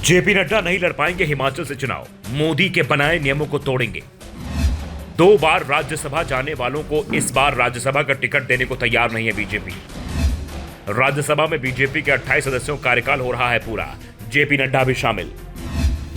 JP Nadda नहीं लड़ पाएंगे हिमाचल से चुनाव, मोदी के बनाए नियमों को तोड़ेंगे। 2 बार राज्यसभा जाने वालों को इस बार राज्यसभा का टिकट देने को तैयार नहीं है बीजेपी। राज्यसभा में बीजेपी के 28 सदस्यों का कार्यकाल हो रहा है पूरा, जेपी नड्डा भी शामिल।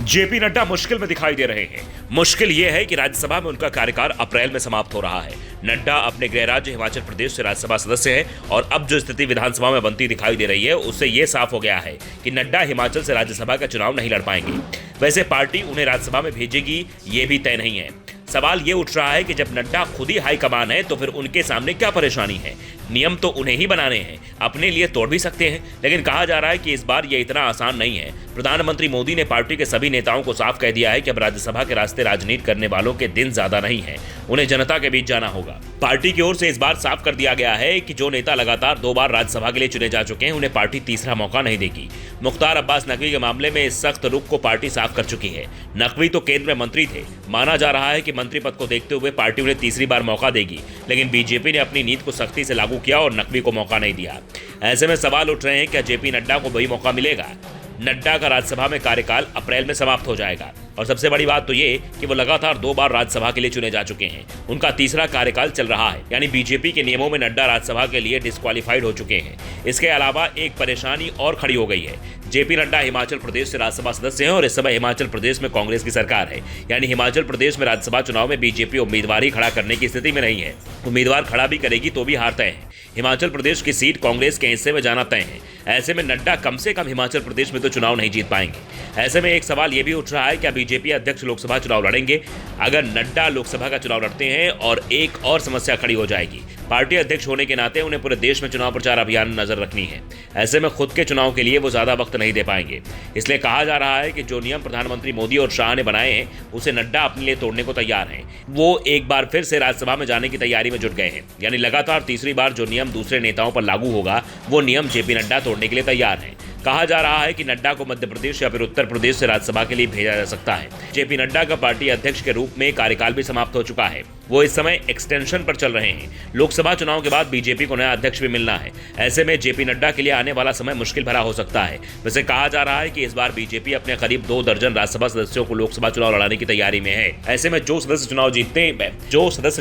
जेपी नड्डा मुश्किल में दिखाई दे रहे हैं। मुश्किल यह है कि राज्यसभा में उनका कार्यकाल अप्रैल में समाप्त हो रहा है। नड्डा अपने गृह राज्य हिमाचल प्रदेश से राज्यसभा सदस्य हैं और अब जो स्थिति विधानसभा में बनती दिखाई दे रही है उससे यह साफ हो गया है कि नड्डा हिमाचल से राज्यसभा का चुनाव नहीं लड़ पाएंगे। वैसे पार्टी उन्हें राज्यसभा में भेजेगी ये भी तय नहीं है। सवाल ये उठ रहा है कि जब नड्डा खुद ही हाईकमान है तो फिर उनके सामने क्या परेशानी है। नियम तो उन्हें ही बनाने हैं, अपने लिए तोड़ भी सकते हैं, लेकिन कहा जा रहा है कि इस बार यह इतना आसान नहीं है। प्रधानमंत्री मोदी ने पार्टी के सभी नेताओं को साफ कह दिया है कि अब राज्यसभा के रास्ते राजनीति करने वालों के दिन ज्यादा नहीं है, उन्हें जनता के बीच जाना होगा। पार्टी की ओर से इस बार साफ कर दिया गया है कि जो नेता लगातार 2 बार राज्यसभा के लिए चुने जा चुके हैं उन्हें पार्टी तीसरा मौका नहीं देगी। मुख्तार अब्बास नकवी के मामले में इस सख्त रुख को पार्टी साफ कर चुकी है। नकवी तो केंद्र में मंत्री थे, माना जा रहा है कि मंत्री पद को देखते हुए पार्टी उन्हें तीसरी बार मौका देगी, लेकिन बीजेपी ने अपनी नीति को सख्ती से लागू किया और नकवी को मौका नहीं दिया। ऐसे में सवाल उठ रहे हैं, क्या जेपी नड्डा को वही मौका मिलेगा? नड्डा का राज्यसभा में कार्यकाल अप्रैल में समाप्त हो जाएगा और सबसे बड़ी बात तो ये कि वो लगातार 2 बार राज्यसभा के लिए चुने जा चुके हैं। उनका तीसरा कार्यकाल चल रहा है, यानी बीजेपी के नियमों में नड्डा राज्यसभा के लिए डिस्क्वालीफाइड हो चुके हैं। इसके अलावा एक परेशानी और खड़ी हो गई है। जेपी नड्डा हिमाचल प्रदेश से राज्यसभा सदस्य हैं और इस समय हिमाचल प्रदेश में कांग्रेस की सरकार है, यानी हिमाचल प्रदेश में राज्यसभा चुनाव में बीजेपी उम्मीदवार ही खड़ा करने की स्थिति में नहीं है। उम्मीदवार खड़ा भी करेगी तो भी हार तय है। हिमाचल प्रदेश की सीट कांग्रेस के हिस्से में जाना तय है। ऐसे में नड्डा कम से कम हिमाचल प्रदेश में तो चुनाव नहीं जीत पाएंगे। ऐसे में एक सवाल यह भी उठ रहा है, क्या बीजेपी अध्यक्ष लोकसभा चुनाव लड़ेंगे? अगर नड्डा लोकसभा का चुनाव लड़ते हैं और एक और समस्या खड़ी हो जाएगी, पार्टी अध्यक्ष होने के नाते उन्हें पूरे देश में चुनाव प्रचार अभियान में नजर रखनी है। ऐसे में खुद के चुनाव के लिए वो ज्यादा वक्त नहीं दे पाएंगे। इसलिए कहा जा रहा है कि जो नियम प्रधानमंत्री मोदी और शाह ने बनाए हैं उसे नड्डा अपने लिए तोड़ने को तैयार हैं। वो एक बार फिर से राज्यसभा में जाने की तैयारी में जुट गए हैं, यानी लगातार तीसरी बार जो नियम दूसरे नेताओं पर लागू होगा वो नियम जेपी नड्डा तोड़ने के लिए तैयार हैं। कहा जा रहा है कि नड्डा को मध्य प्रदेश या फिर उत्तर प्रदेश से राज्यसभा के लिए भेजा जा सकता है। जेपी नड्डा का पार्टी अध्यक्ष के रूप में कार्यकाल भी समाप्त हो चुका है। वो इस समय एक्सटेंशन पर चल रहे हैं। लोकसभा चुनाव के बाद बीजेपी को नया अध्यक्ष भी मिलना है। ऐसे में जेपी नड्डा के लिए आने वाला समय मुश्किल भरा हो सकता है। वैसे कहा जा रहा है कि इस बार बीजेपी अपने करीब 2 दर्जन राज्यसभा सदस्यों को लोकसभा चुनाव लड़ाने की तैयारी में है। ऐसे में जो सदस्य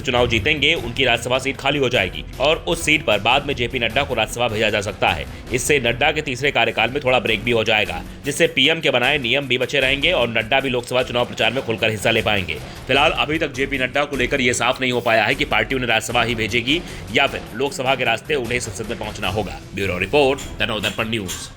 चुनाव जीतेंगे उनकी राज्यसभा सीट खाली हो जाएगी और उस सीट पर बाद में जेपी नड्डा को राज्यसभा भेजा जा सकता है। इससे नड्डा के तीसरे कार्यकाल में थोड़ा ब्रेक भी हो जाएगा, जिससे पीएम के बनाए नियम भी बचे रहेंगे और नड्डा भी लोकसभा चुनाव प्रचार में खुलकर हिस्सा ले पाएंगे। फिलहाल अभी तक जेपी नड्डा को लेकर यह साफ नहीं हो पाया है कि पार्टी उन्हें राज्यसभा ही भेजेगी या फिर लोकसभा के रास्ते उन्हें संसद में पहुंचना होगा। Bureau report, the northern news.